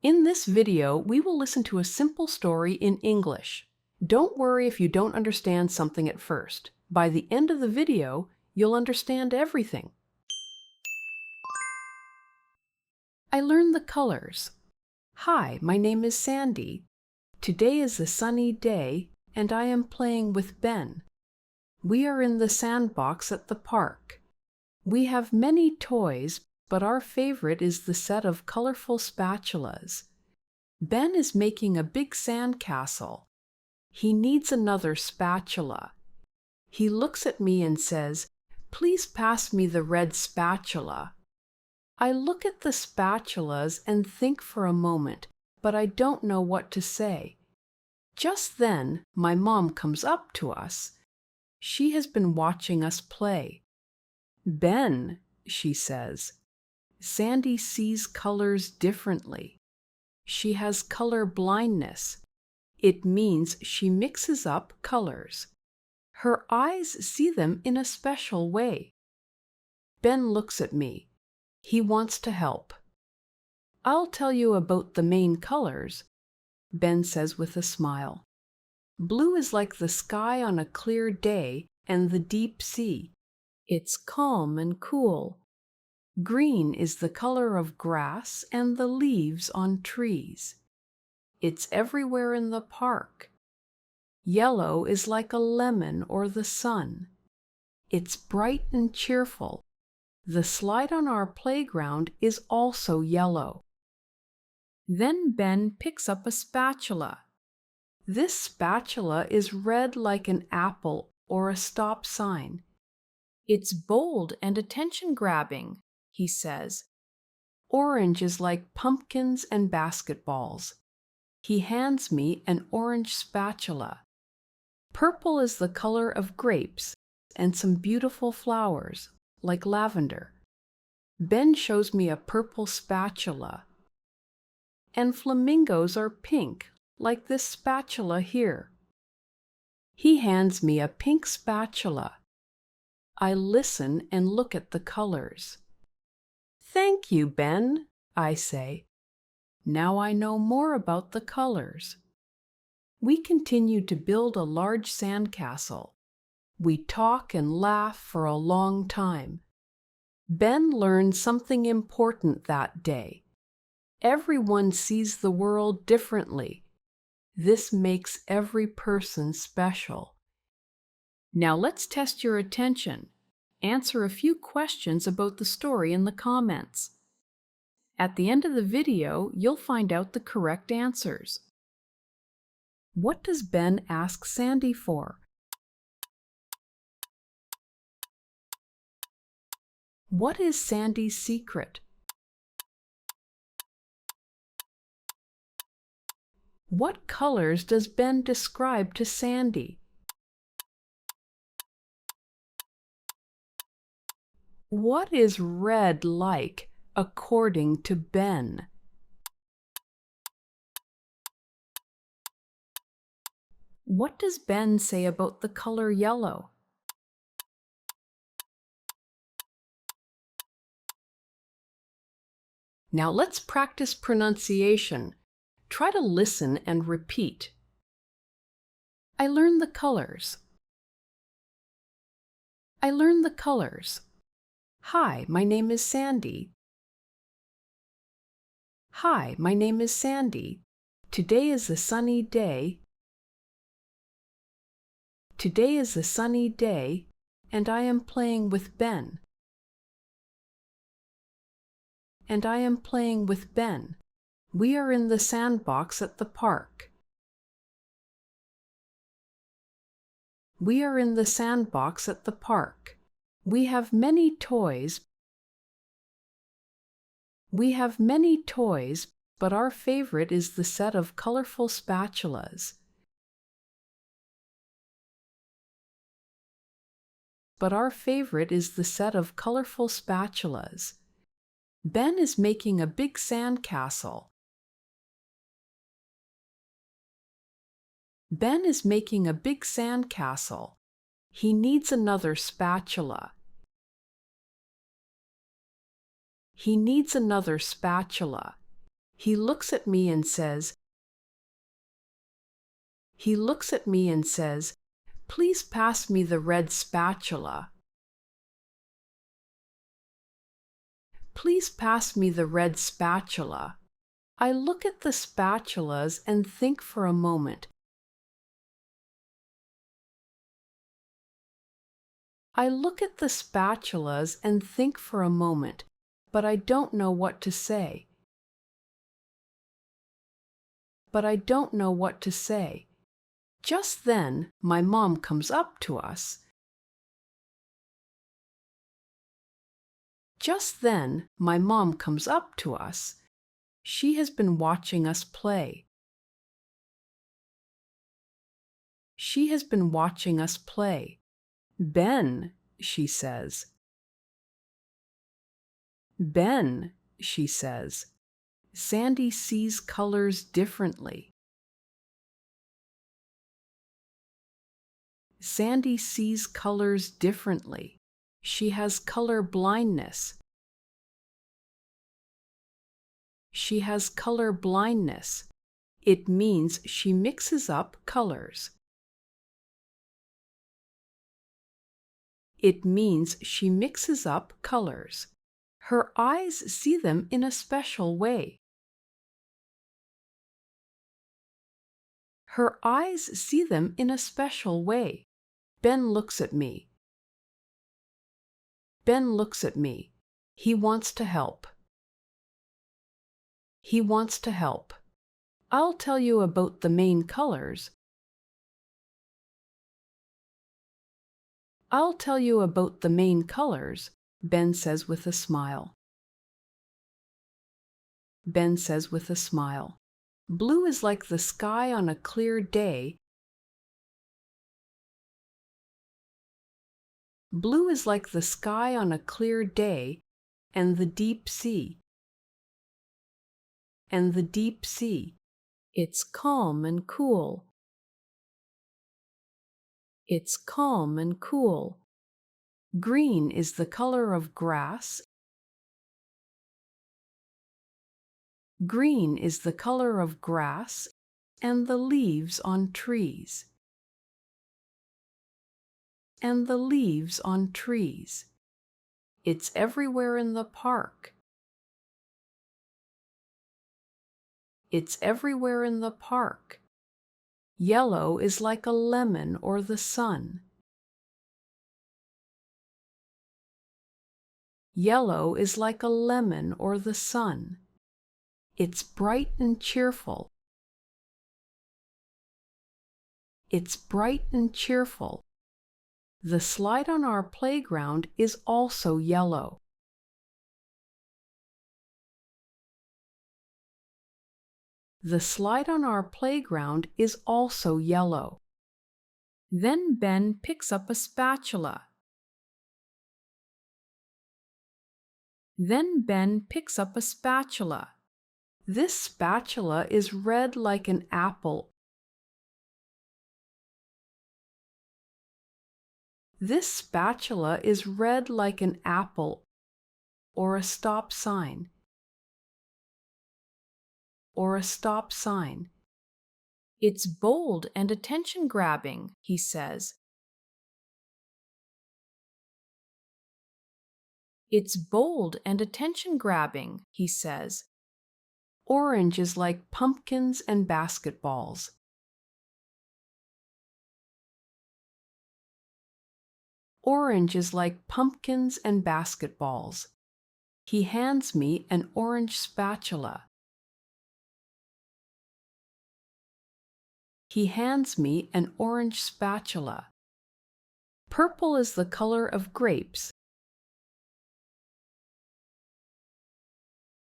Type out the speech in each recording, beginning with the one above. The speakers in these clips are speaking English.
In this video, we will listen to a simple story in English. Don't worry if you don't understand something at first. By the end of the video, you'll understand everything. I learned the colors. Hi, my name is Sandy. Today is a sunny day, and I am playing with Ben. We are in the sandbox at the park. We have many toys, but our favorite is the set of colorful spatulas. Ben is making a big sandcastle. He needs another spatula. He looks at me and says, "Please pass me the red spatula." I look at the spatulas and think for a moment, but I don't know what to say. Just then, my mom comes up to us. She has been watching us play. "Ben," she says, "Sandy sees colors differently. She has color blindness. It means she mixes up colors. Her eyes see them in a special way." Ben looks at me. He wants to help. "I'll tell you about the main colors," Ben says with a smile. "Blue is like the sky on a clear day and the deep sea. It's calm and cool. Green is the color of grass and the leaves on trees. It's everywhere in the park. Yellow is like a lemon or the sun. It's bright and cheerful. The slide on our playground is also yellow." Then Ben picks up a spatula. "This spatula is red like an apple or a stop sign. It's bold and attention-grabbing," he says. "Orange is like pumpkins and basketballs." He hands me an orange spatula. "Purple is the color of grapes and some beautiful flowers, like lavender." Ben shows me a purple spatula. "And flamingos are pink, like this spatula here." He hands me a pink spatula. I listen and look at the colors. "Thank you, Ben," I say. Now I know more about the colors. We continue to build a large sandcastle. We talk and laugh for a long time. Ben learned something important that day. Everyone sees the world differently. This makes every person special. Now let's test your attention. Answer a few questions about the story in the comments. At the end of the video, you'll find out the correct answers. What does Ben ask Sandy for? What is Sandy's secret? What colors does Ben describe to Sandy? What is red like, according to Ben? What does Ben say about the color yellow? Now let's practice pronunciation. Try to listen and repeat. I learned the colors. I learned the colors. Hi, my name is Sandy. Hi, my name is Sandy. Today is a sunny day. Today is a sunny day, and I am playing with Ben. And I am playing with Ben. We are in the sandbox at the park. We are in the sandbox at the park. We have many toys. We have many toys, but our favorite is the set of colorful spatulas. But our favorite is the set of colorful spatulas. Ben is making a big sandcastle. Ben is making a big sandcastle. He needs another spatula. He needs another spatula. He looks at me and says, he looks at me and says, "Please pass me the red spatula." Please pass me the red spatula. I look at the spatulas and think for a moment. I look at the spatulas and think for a moment, but I don't know what to say. But I don't know what to say. Just then, my mom comes up to us. Just then, my mom comes up to us. She has been watching us play. She has been watching us play. "Ben," she says. "Ben," she says. Sandy sees colors differently. Sandy sees colors differently. She has color blindness. She has color blindness. It means she mixes up colors. It means she mixes up colors. Her eyes see them in a special way. Her eyes see them in a special way. Ben looks at me. Ben looks at me. He wants to help. He wants to help. I'll tell you about the main colors. I'll tell you about the main colors, Ben says with a smile. Ben says with a smile. Blue is like the sky on a clear day. Blue is like the sky on a clear day, and the deep sea. And the deep sea. It's calm and cool. It's calm and cool. Green is the color of grass. Green is the color of grass and the leaves on trees. And the leaves on trees. It's everywhere in the park. It's everywhere in the park. Yellow is like a lemon or the sun. Yellow is like a lemon or the sun. It's bright and cheerful. It's bright and cheerful. The slide on our playground is also yellow. The slide on our playground is also yellow. Then Ben picks up a spatula. Then Ben picks up a spatula. This spatula is red like an apple. This spatula is red like an apple, or a stop sign. Or a stop sign. It's bold and attention-grabbing, he says. It's bold and attention-grabbing, he says. Orange is like pumpkins and basketballs. Orange is like pumpkins and basketballs. He hands me an orange spatula. He hands me an orange spatula. Purple is the color of grapes.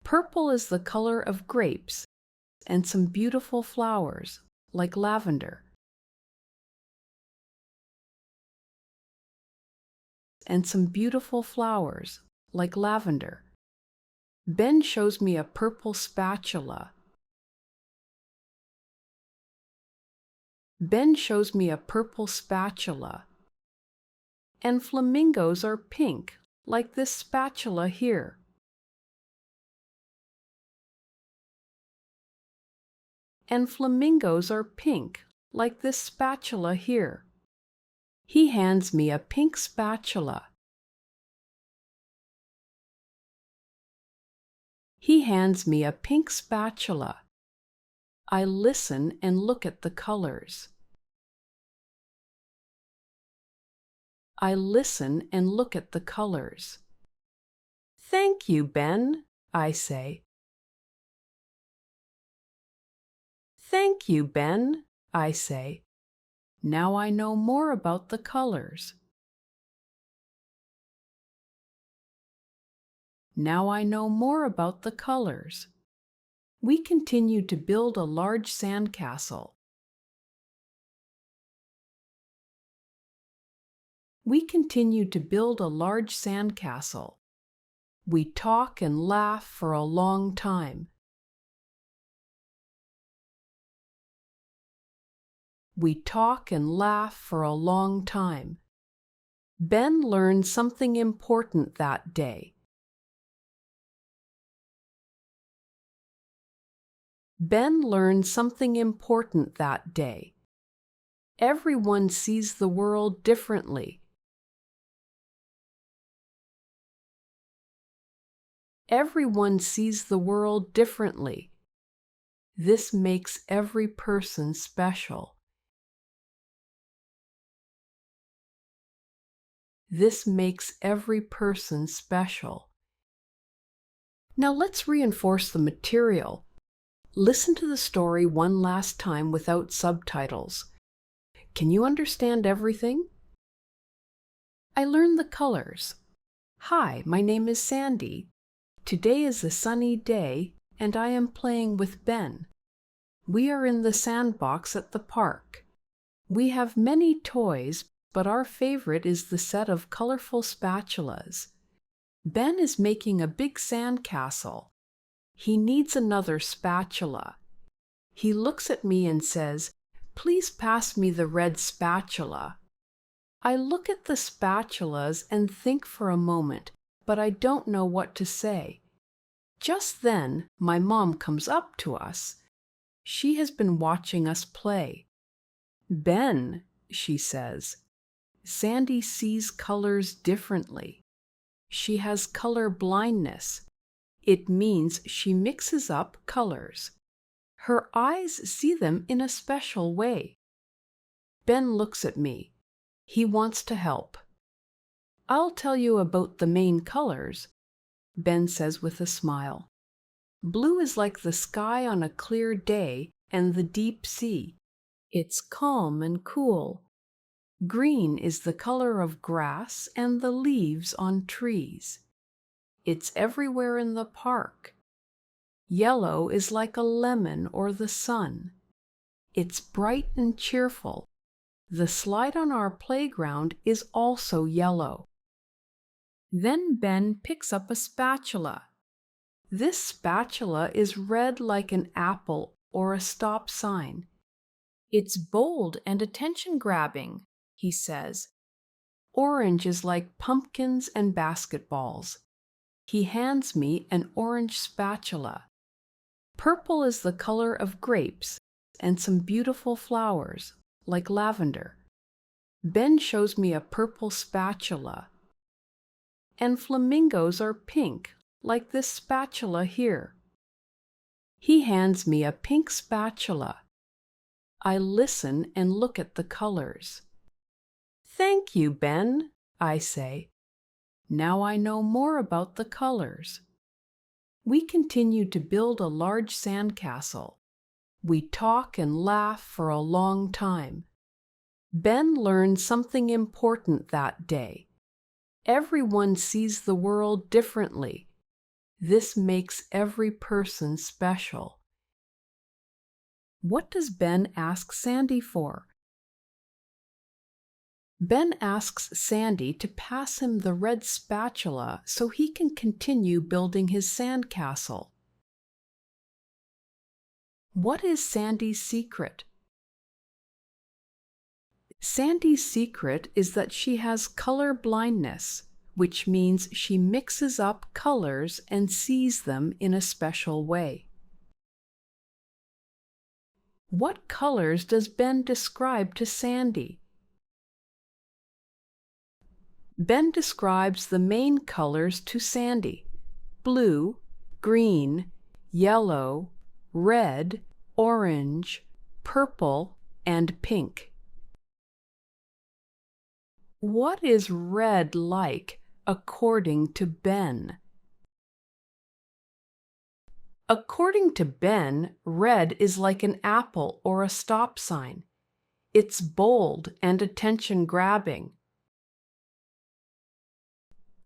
Purple is the color of grapes and some beautiful flowers, like lavender. And some beautiful flowers, like lavender. Ben shows me a purple spatula. Ben shows me a purple spatula. And flamingos are pink, like this spatula here. and flamingos are pink, like this spatula here. He hands me a pink spatula. He hands me a pink spatula. I listen and look at the colors. I listen and look at the colors. Thank you, Ben, I say. Thank you, Ben, I say. Now I know more about the colors. Now I know more about the colors. We continue to build a large sandcastle. We continue to build a large sandcastle. We talk and laugh for a long time. We talk and laugh for a long time. Ben learned something important that day. Ben learned something important that day. Everyone sees the world differently. Everyone sees the world differently. This makes every person special. This makes every person special. Now let's reinforce the material. Listen to the story one last time without subtitles. Can you understand everything? I learned the colors. Hi, my name is Sandy. Today is a sunny day, and I am playing with Ben. We are in the sandbox at the park. We have many toys, but our favorite is the set of colorful spatulas. Ben is making a big sandcastle. He needs another spatula. He looks at me and says, "Please pass me the red spatula." I look at the spatulas and think for a moment, but I don't know what to say. Just then, my mom comes up to us. She has been watching us play. "Ben," she says, "Sandy sees colors differently. She has color blindness. It means she mixes up colors. Her eyes see them in a special way." Ben looks at me. He wants to help. "I'll tell you about the main colors," Ben says with a smile. "Blue is like the sky on a clear day and the deep sea. It's calm and cool. Green is the color of grass and the leaves on trees. It's everywhere in the park. Yellow is like a lemon or the sun. It's bright and cheerful. The slide on our playground is also yellow." Then Ben picks up a spatula. "This spatula is red like an apple or a stop sign. It's bold and attention-grabbing," he says. "Orange is like pumpkins and basketballs." He hands me an orange spatula. "Purple is the color of grapes and some beautiful flowers, like lavender." Ben shows me a purple spatula. "And flamingos are pink, like this spatula here." He hands me a pink spatula. I listen and look at the colors. "Thank you, Ben," I say. Now I know more about the colors. We continue to build a large sandcastle. We talk and laugh for a long time. Ben learned something important that day. Everyone sees the world differently. This makes every person special. What does Ben ask Sandy for? Ben asks Sandy to pass him the red spatula so he can continue building his sandcastle. What is Sandy's secret? Sandy's secret is that she has color blindness, which means she mixes up colors and sees them in a special way. What colors does Ben describe to Sandy? Ben describes the main colors to Sandy: blue, green, yellow, red, orange, purple, and pink. What is red like according to Ben? According to Ben, red is like an apple or a stop sign. It's bold and attention-grabbing.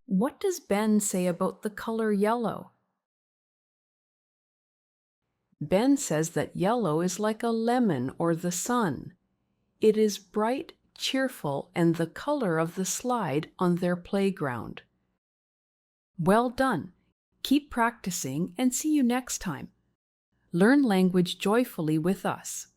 What does Ben say about the color yellow? Ben says that yellow is like a lemon or the sun. It is bright, cheerful, and the color of the slide on their playground. Well done! Keep practicing and see you next time. Learn language joyfully with us.